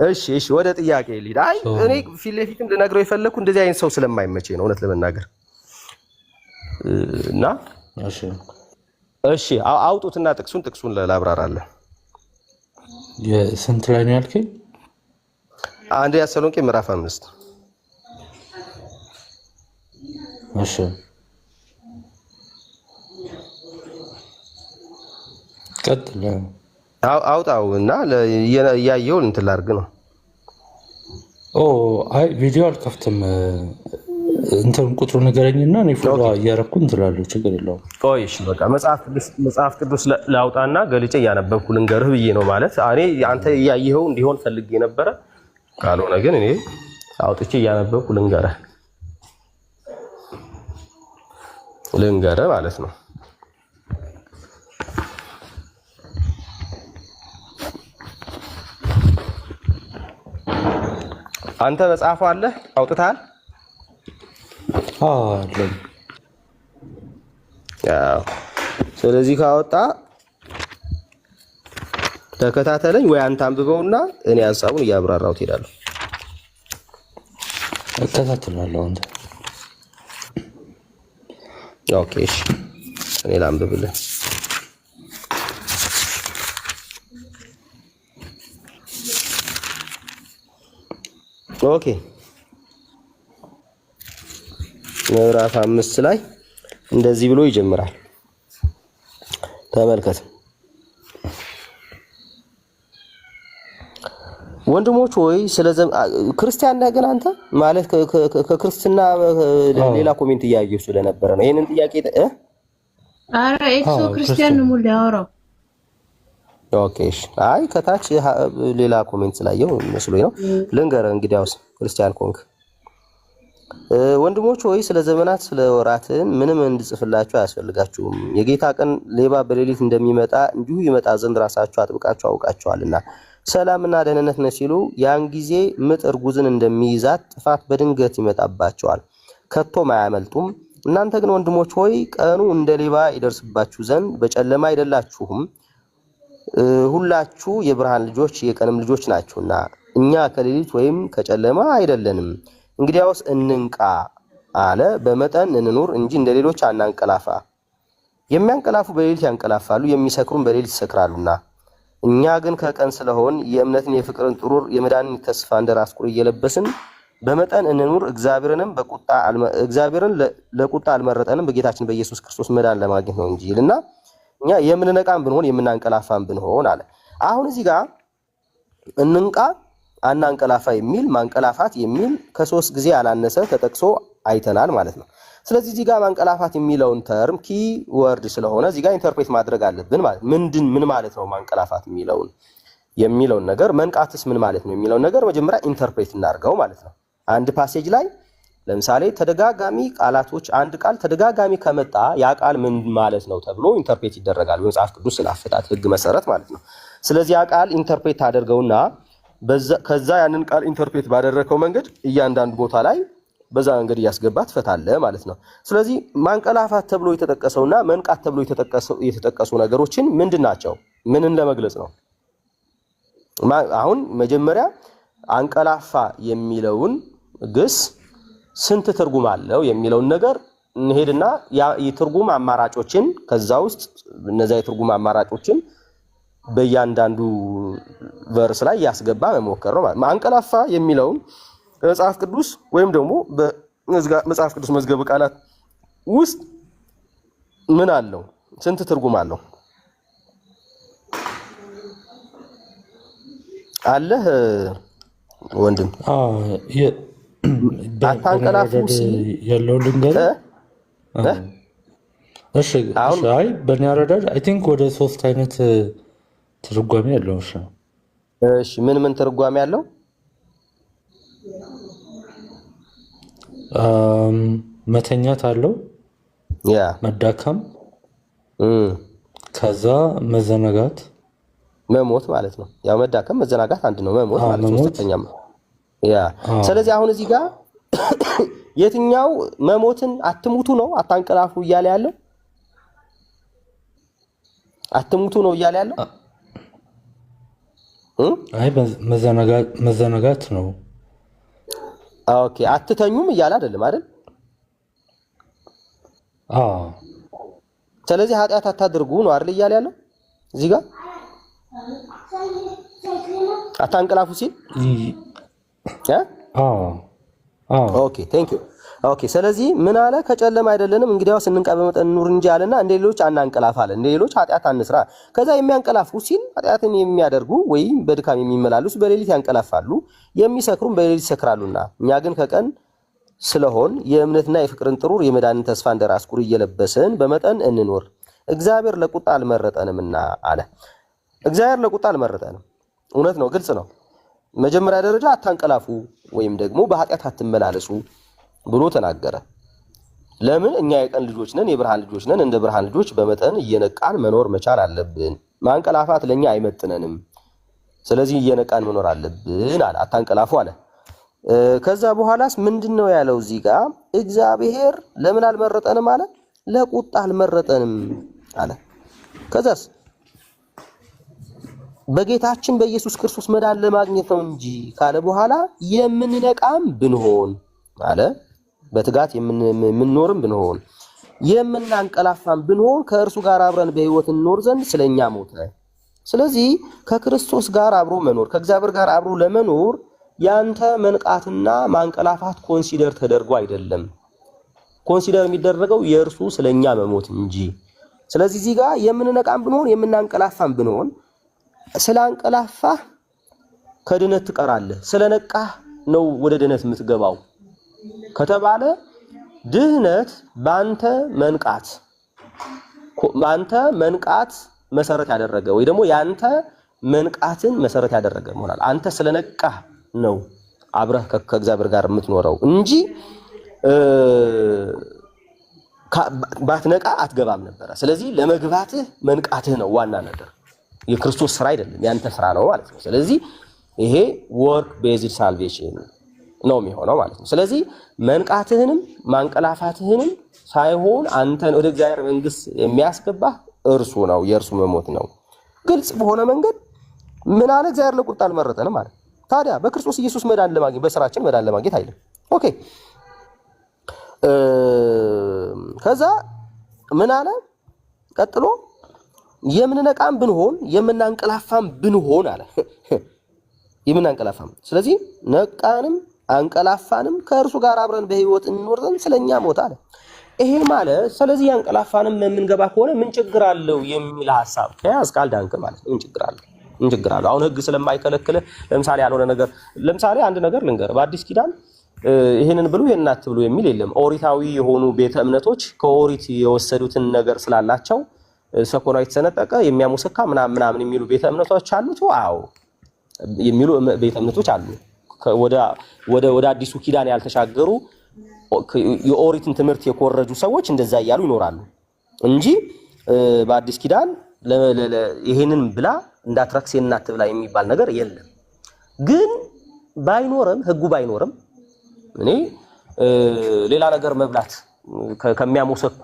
እሺ፣ ወደ ጥያቄ ልሂድ። አይ እኔ ፊት ለፊት ልነግረው የፈለኩ እንደዚህ አይነት ሰው ስለማይመቼ ነው እውነት ለመናገር። እና እሺ አውጡትና ጥቅሱን ላብራራለሁ። የስንት ላይ ነው ያልከኝ? አንደኛ ተሰሎንቄ ምዕራፍ 5 እሺ ቀጥል። አውጣው እና ያየውን እንትን ላድርግ ነው። አይ ቪዲዮ አልከፍትም። እንትን ቁጥሩ ንገረኝና እኔ ፎሎ እያደረኩ እንትላለሁ። ችግር የለውም። ቆይ እሺ በቃ መጽሐፍ ቅዱስ ላውጣና ገልጬ እያነበብኩ ልንገርህ ብዬ ነው። ማለት እኔ አንተ እያየኸው እንዲሆን ፈልጌ ነበረ። ካልሆነ ግን እኔ አውጥቼ እያነበብኩ ልንገርህ ማለት ነው። አንተ መጽሐፉ አለ አውጥተሃል? አለኝ። ያው ስለዚህ ካወጣ ተከታተለኝ ወይ አንተ አንብበውና እኔ ሐሳቡን እያብራራው ትሄዳለህ። እከታተላለሁ አንተ። ኦኬ እሺ እኔ ላንብብልህ። ኦኬ ምዕራፍ 5 ላይ እንደዚህ ብሎ ይጀምራል። ተመልከት። ወንድሞች ሆይ ክርስቲያን ነህ ግን አንተ ማለት ከክርስትና ሌላ ኮሜንት እያየሁ ስለነበረ ነው ይሄንን ጥያቄ አረ ኤክሶ ክርስቲያን ነው ሙሉ ያወራው። ኦኬ እሺ አይ ከታች ሌላ ኮሜንት ስላየው መስሎኝ ነው። ልንገርህ እንግዲያውስ ክርስቲያን ኮንክ ወንድሞች ሆይ ስለ ዘመናት ስለ ወራትን ምንም እንድጽፍላችሁ አያስፈልጋችሁም። የጌታ ቀን ሌባ በሌሊት እንደሚመጣ እንዲሁ ይመጣ ዘንድ ራሳችሁ አጥብቃችሁ አውቃችኋልና። ሰላምና ደህንነት ነው ሲሉ ያን ጊዜ ምጥ እርጉዝን እንደሚይዛት ጥፋት በድንገት ይመጣባቸዋል፣ ከቶም አያመልጡም። እናንተ ግን ወንድሞች ሆይ ቀኑ እንደ ሌባ ይደርስባችሁ ዘንድ በጨለማ አይደላችሁም፣ ሁላችሁ የብርሃን ልጆች የቀንም ልጆች ናችሁና። እኛ ከሌሊት ወይም ከጨለማ አይደለንም። እንግዲያውስ እንንቃ አለ፣ በመጠን እንኑር እንጂ እንደሌሎች አናንቀላፋ። የሚያንቀላፉ በሌሊት ያንቀላፋሉ፣ የሚሰክሩም በሌሊት ይሰክራሉና። እኛ ግን ከቀን ስለሆን የእምነትን የፍቅርን ጥሩር የመዳንን ተስፋ እንደ ራስ ቁር እየለበስን በመጠን እንኑር። እግዚአብሔርን ለቁጣ አልመረጠንም፣ በጌታችን በኢየሱስ ክርስቶስ መዳን ለማግኘት ነው እንጂ ይልና እኛ የምንነቃም ብንሆን የምናንቀላፋም ብንሆን አለ። አሁን እዚህ ጋር እንንቃ አናንቀላፋ የሚል ማንቀላፋት የሚል ከ3 ጊዜ ያላነሰ ተጠቅሶ አይተናል ማለት ነው። ስለዚህ እዚህ ጋር ማንቀላፋት የሚለውን ተርም ኪ ወርድ ስለሆነ እዚህ ጋር ኢንተርፕሬት ማድረግ አለብን ማለት ምን ማለት ነው ማንቀላፋት የሚለውን ነገር መንቃትስ ምን ማለት ነው የሚለውን ነገር መጀመሪያ ኢንተርፕሬት እናድርገው ማለት ነው። አንድ ፓሴጅ ላይ ለምሳሌ ተደጋጋሚ ቃላቶች አንድ ቃል ተደጋጋሚ ከመጣ ያ ቃል ምን ማለት ነው ተብሎ ኢንተርፕሬት ይደረጋል በመጽሐፍ ቅዱስ ስላፈታት ህግ መሰረት ማለት ነው። ስለዚህ ያ ቃል ኢንተርፕሬት አድርገውና ከዛ ያንን ቃል ኢንተርፕሬት ባደረከው መንገድ እያንዳንዱ ቦታ ላይ በዛ መንገድ እያስገባ ትፈታለህ ማለት ነው። ስለዚህ ማንቀላፋት ተብሎ የተጠቀሰውና መንቃት ተብሎ የተጠቀሱ ነገሮችን ምንድን ናቸው? ምንን ለመግለጽ ነው? አሁን መጀመሪያ አንቀላፋ የሚለውን ግስ ስንት ትርጉም አለው የሚለውን ነገር እንሄድና የትርጉም አማራጮችን ከዛ ውስጥ እነዛ የትርጉም አማራጮችን በእያንዳንዱ ቨርስ ላይ ያስገባ መሞከር ነው ማለት። አንቀላፋ የሚለውን መጽሐፍ ቅዱስ ወይም ደግሞ በመጽሐፍ ቅዱስ መዝገበ ቃላት ውስጥ ምን አለው? ስንት ትርጉም አለው? አለህ ወንድም? አታንቀላፉ ያለው ልንገር። እሺ አይ በእኔ አረዳድ አይ ቲንክ ወደ 3 አይነት ትርጓሜ ያለው። እሺ ምን ትርጓሜ ያለው? መተኛት አለው፣ ያ መዳከም፣ ከዛ መዘናጋት፣ መሞት ማለት ነው። ያው መዳከም መዘናጋት አንድ ነው፣ መሞት ማለት ነው ሶስተኛም። ያ ስለዚህ አሁን እዚህ ጋር የትኛው መሞትን አትሙቱ ነው አታንቀላፉ እያለ ያለው? አትሙቱ ነው እያለ ያለው? አይ መዘናጋት ነው። ኦኬ አትተኙም እያለ አይደለም አይደል? ስለዚህ ኃጢአት አታድርጉ ነው አይደል እያለ ያለው እዚህ ጋር አታንቀላፉ ሲል ኦኬ ቴንክ ዩ ኦኬ። ስለዚህ ምን አለ? ከጨለማ አይደለንም እንግዲያውስ እንንቃ በመጠን ኑር እንጂ አለና እንደ ሌሎች አናንቀላፋ አለ። እንደ ሌሎች ኃጢአት አንስራ። ከዛ የሚያንቀላፉ ሲል ኃጢአትን የሚያደርጉ ወይም በድካም የሚመላለሱ በሌሊት ያንቀላፋሉ፣ የሚሰክሩም በሌሊት ይሰክራሉና እኛ ግን ከቀን ስለሆን የእምነትና የፍቅርን ጥሩር የመዳንን ተስፋ እንደራስ ቁር እየለበስን በመጠን እንኖር። እግዚአብሔር ለቁጣ አልመረጠንምና አለ። እግዚአብሔር ለቁጣ አልመረጠንም። እውነት ነው፣ ግልጽ ነው። መጀመሪያ ደረጃ አታንቀላፉ ወይም ደግሞ በኃጢአት አትመላለሱ ብሎ ተናገረ። ለምን? እኛ የቀን ልጆች ነን፣ የብርሃን ልጆች ነን። እንደ ብርሃን ልጆች በመጠን እየነቃን መኖር መቻል አለብን። ማንቀላፋት ለኛ አይመጥነንም። ስለዚህ እየነቃን መኖር አለብን አለ። አታንቀላፉ አለ። ከዛ በኋላስ ምንድነው ያለው እዚህ ጋር? እግዚአብሔር ለምን አልመረጠንም አለ? ለቁጣ አልመረጠንም አለ። ከዛስ በጌታችን በኢየሱስ ክርስቶስ መዳን ለማግኘት ነው እንጂ ካለ በኋላ የምንነቃም ብንሆን አለ፣ በትጋት የምንኖርም ብንሆን የምናንቀላፋም ብንሆን ከእርሱ ጋር አብረን በሕይወት እንኖር ዘንድ ስለኛ ሞተ። ስለዚህ ከክርስቶስ ጋር አብሮ መኖር፣ ከእግዚአብሔር ጋር አብሮ ለመኖር ያንተ መንቃትና ማንቀላፋት ኮንሲደር ተደርጎ አይደለም። ኮንሲደር የሚደረገው የእርሱ ስለኛ መሞት እንጂ። ስለዚህ እዚህ ጋር የምንነቃም ብንሆን የምናንቀላፋም ብንሆን ስላንቀላፋህ ከድነት ትቀራለህ፣ ስለነቃህ ነው ወደ ድነት የምትገባው ከተባለ ድህነት ባንተ መንቃት መሰረት ያደረገ ወይ ደግሞ ያንተ መንቃትን መሰረት ያደረገ ይሆናል። አንተ ስለነቃህ ነው አብረህ ከእግዚአብሔር ጋር የምትኖረው እንጂ ባትነቃ አትገባም ነበረ። ስለዚህ ለመግባትህ መንቃትህ ነው ዋና ነገር፣ የክርስቶስ ስራ አይደለም፣ ያንተ ስራ ነው ማለት ነው። ስለዚህ ይሄ ወርክ ቤዝድ ሳልቬሽን ነው የሚሆነው ማለት ነው። ስለዚህ መንቃትህንም ማንቀላፋትህንም ሳይሆን አንተን ወደ እግዚአብሔር መንግስት የሚያስገባህ እርሱ ነው፣ የእርሱ መሞት ነው። ግልጽ በሆነ መንገድ ምን አለ? እግዚአብሔር ለቁጣ አልመረጠንም ማለት ታዲያ በክርስቶስ ኢየሱስ መዳን ለማግኘት በስራችን መዳን ለማግኘት አይደለም። ኦኬ። ከዛ ምን አለ ቀጥሎ? የምንነቃም ብንሆን የምናንቀላፋም ብንሆን አለ። የምናንቀላፋም ስለዚህ ነቃንም አንቀላፋንም ከእርሱ ጋር አብረን በሕይወት እንኖር ዘንድ ስለኛ ሞተ አለ። ይሄ ማለት ስለዚህ ያንቀላፋንም የምንገባ ከሆነ ምን ችግር አለው የሚል ሐሳብ ከያዝ ካልዳንክ ማለት ነው። ምን ችግር አለው? አሁን ህግ ስለማይከለክል ለምሳሌ ያልሆነ ነገር ለምሳሌ አንድ ነገር ልንገር። በአዲስ ኪዳን ይሄንን ብሉ ይሄንን አትብሉ የሚል የለም። ኦሪታዊ የሆኑ ቤተ እምነቶች ከኦሪት የወሰዱትን ነገር ስላላቸው ሰኮናው የተሰነጠቀ የሚያሙስካ ምናምን የሚሉ ቤተ እምነቶች አሉት። አዎ የሚሉ ቤተ እምነቶች አሉ። ወደ አዲሱ ኪዳን ያልተሻገሩ የኦሪትን ትምህርት የኮረጁ ሰዎች እንደዛ እያሉ ይኖራሉ እንጂ በአዲስ ኪዳን ይሄንን ብላ እንዳትረክስ እናትብላ የሚባል ነገር የለም። ግን ባይኖርም ህጉ ባይኖርም እኔ ሌላ ነገር መብላት ከሚያሞሰኩ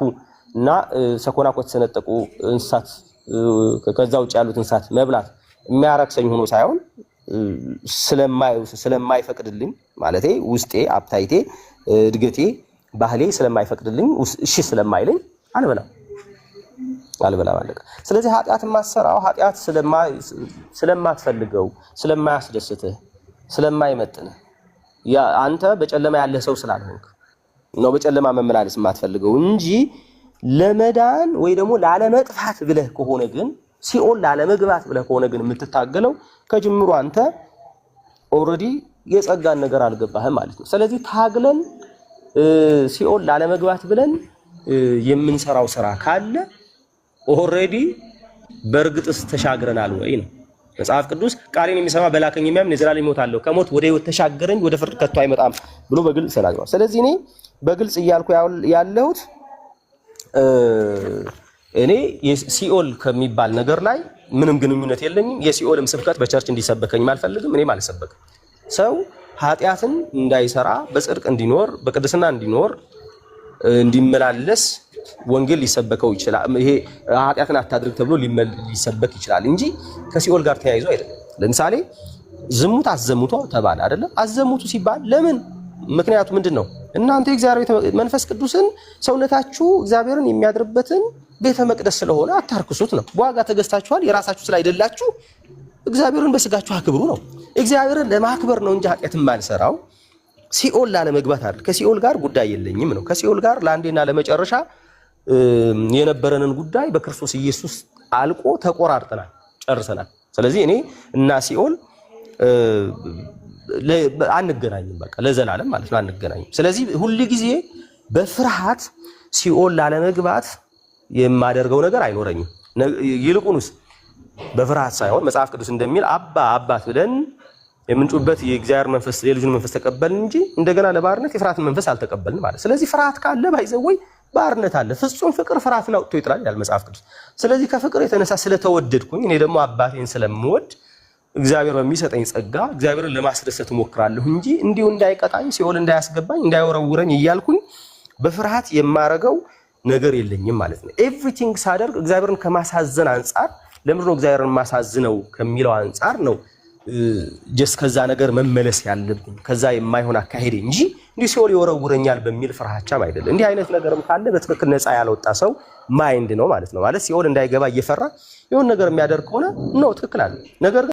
እና ሰኮና ከተሰነጠቁ እንስሳት ከዛ ውጭ ያሉት እንስሳት መብላት የሚያረክሰኝ ሆኖ ሳይሆን ስለማይፈቅድልኝ ማለቴ ውስጤ አፕታይቴ እድገቴ ባህሌ ስለማይፈቅድልኝ እሺ ስለማይለኝ አልበላም አለቀ። ስለዚህ ኃጢአት ማሰራው ኃጢአት ስለማትፈልገው ስለማያስደስትህ ስለማይመጥንህ ያ አንተ በጨለማ ያለ ሰው ስላልሆንክ ነው በጨለማ መመላለስ የማትፈልገው እንጂ ለመዳን ወይ ደግሞ ላለመጥፋት ብለህ ከሆነ ግን ሲኦል ላለመግባት ብለህ ከሆነ ግን የምትታገለው ከጅምሩ አንተ ኦልሬዲ የጸጋን ነገር አልገባህም ማለት ነው። ስለዚህ ታግለን ሲኦል ላለመግባት ብለን የምንሰራው ስራ ካለ ኦልሬዲ በእርግጥስ ተሻግረናል ወይ ነው። መጽሐፍ ቅዱስ ቃሌን የሚሰማ በላከኝ የሚያምን የዘላለም ሕይወት አለው ከሞት ወደ ሕይወት ተሻገረኝ ወደ ፍርድ ከቶ አይመጣም ብሎ በግልጽ ተናግሯል። ስለዚህ እኔ በግልጽ እያልኩ ያለሁት እኔ ሲኦል ከሚባል ነገር ላይ ምንም ግንኙነት የለኝም። የሲኦልም ስብከት በቸርች እንዲሰበከኝም አልፈልግም፣ እኔም አልሰበክም። ሰው ኃጢአትን እንዳይሰራ በጽድቅ እንዲኖር በቅድስና እንዲኖር እንዲመላለስ ወንጌል ሊሰበከው ይችላል። ይሄ ኃጢአትን አታድርግ ተብሎ ሊሰበክ ይችላል እንጂ ከሲኦል ጋር ተያይዞ አይደለም። ለምሳሌ ዝሙት አዘሙቶ ተባለ አይደለም? አዘሙቱ ሲባል ለምን? ምክንያቱ ምንድነው? እናንተ እግዚአብሔር መንፈስ ቅዱስን ሰውነታችሁ እግዚአብሔርን የሚያድርበትን ቤተ መቅደስ ስለሆነ አታርክሱት ነው። በዋጋ ተገዝታችኋል፣ የራሳችሁ ስላይደላችሁ እግዚአብሔርን በስጋችሁ አክብሩ ነው። እግዚአብሔርን ለማክበር ነው እንጂ ኃጢአት የማንሰራው ሲኦል ላለመግባት አይደል። ከሲኦል ጋር ጉዳይ የለኝም ነው። ከሲኦል ጋር ለአንዴና ለመጨረሻ የነበረንን ጉዳይ በክርስቶስ ኢየሱስ አልቆ ተቆራርጠናል፣ ጨርሰናል። ስለዚህ እኔ እና ሲኦል አንገናኝም፣ በቃ ለዘላለም ማለት ነው አንገናኝም። ስለዚህ ሁሉ ጊዜ በፍርሃት ሲኦል ላለመግባት የማደርገው ነገር አይኖረኝም። ይልቁንስ በፍርሃት ሳይሆን መጽሐፍ ቅዱስ እንደሚል አባ አባት ብለን የምንጩበት የእግዚአብሔር መንፈስ የልጁን መንፈስ ተቀበልን እንጂ እንደገና ለባርነት የፍርሃትን መንፈስ አልተቀበልን ማለት። ስለዚህ ፍርሃት ካለ ባይዘወይ ባርነት አለ። ፍጹም ፍቅር ፍርሃትን አውጥቶ ይጥላል ይላል መጽሐፍ ቅዱስ። ስለዚህ ከፍቅር የተነሳ ስለተወደድኩኝ እኔ ደግሞ አባቴን ስለምወድ እግዚአብሔር በሚሰጠኝ ጸጋ እግዚአብሔርን ለማስደሰት እሞክራለሁ እንጂ እንዲሁ እንዳይቀጣኝ ሲኦል እንዳያስገባኝ እንዳይወረውረኝ እያልኩኝ በፍርሃት የማረገው ነገር የለኝም ማለት ነው። ኤቭሪቲንግ ሳደርግ እግዚአብሔርን ከማሳዘን አንጻር ለምንድን ነው እግዚአብሔርን ማሳዝነው ከሚለው አንጻር ነው ጀስት ከዛ ነገር መመለስ ያለብኝ ከዛ የማይሆን አካሄድ እንጂ እንዲህ ሲኦል ይወረውረኛል በሚል ፍርሃቻም አይደለም። እንዲህ አይነት ነገርም ካለ በትክክል ነፃ ያልወጣ ሰው ማይንድ ነው ማለት ነው። ማለት ሲኦል እንዳይገባ እየፈራ የሆነ ነገር የሚያደርግ ከሆነ ነው ትክክል አለ ነገር